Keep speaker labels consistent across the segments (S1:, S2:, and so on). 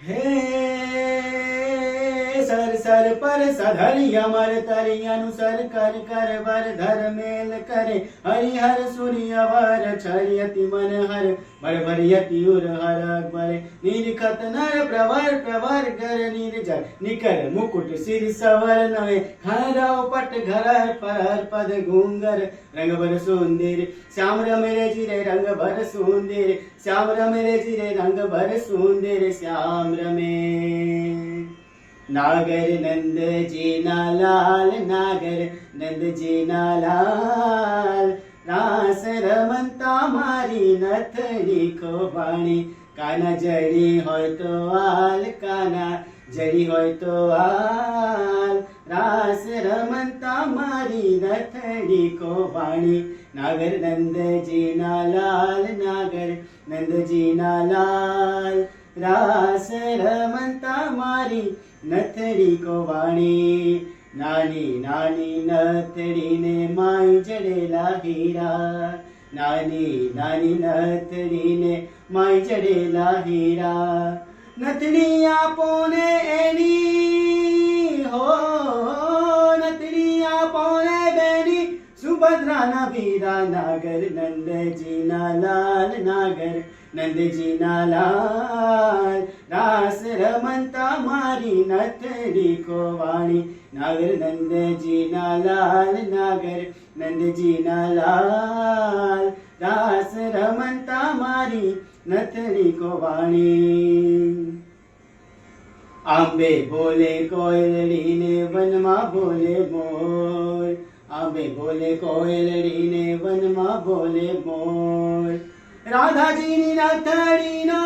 S1: હે sir sir પર સધરી અમર તરિયાનું sir કર કર બર ધર મેલ કરે હરિહર સૂર્ય વર છરિયતિ મન હર ભર ભરિયતિ ઉર હર અકબર નિરખત નર પ્રવર પ્રવર ગર નિર્જર નિકર મુકુટ સિર સવર નવે ખરાવ પટ ઘર પર પદ ગુંગર રંગ ભર સુંદર શ્યામ રમે રે જીરે રંગ ભર સુંદર શ્યામ રમે રે જીરે રંગ ભર સુંદર શ્યામ રમે नागर नंद जी ना लाल नागर नंद जी ना लाल रास रमंता मारी नथड़ी खोबाणी काना जड़ी होय तो आल काना जड़ी होय तो आल रास रमंता मारी नथड़ी खोबाणी नागर नंद जी ना लाल नागर नंद जी ना लाल रास रमंता मारी नथड़ी को वाणी नानी नानी नथड़ी ने माई जड़ेला हीरा नानी नानी नथड़ी ने माई जड़ेला हीरा नथड़ी आपो ने एनी हो नथड़ी आपो ने बेनी सुभद्रा ना वीरा नागर नंदजी ना लाल नागर नंदजी ना लाल रास रमंता मारी नथड़ी को वाणी नागर नंदजी ना लाल नागर नंदजी ना लाल रास रमंता मारी नथड़ी को वाणी आंबे बोले कोयलड़ी ने वनमा बोले मोर आंबे बोले कोयलड़ी ने वनमा बोले मोर राधाजीनी नथड़ीनो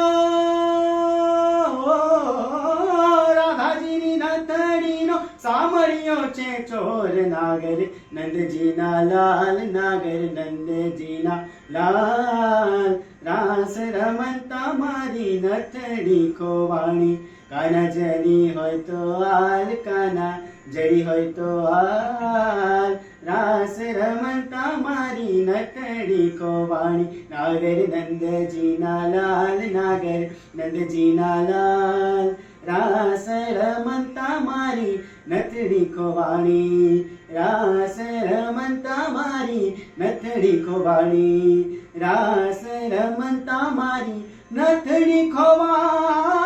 S1: राधाजीनी नथड़ीनो सामरियो छे चोर नागर नंदजी ना लाल नागर नंदजी ना लाल रास रमंता मारी नथड़ी को वाणी काना जड़ी होय तो आल काना जड़ी होय तो आल रास रमंता मारी नथड़ी को वाणी नागर नंदजी ना लाल नागर नंदजी ना लाल रास रमंता मारी नथड़ी को वाणी रास रमंता मारी नथड़ी को वाणी रास रमंता मारी नथड़ी को वाणी।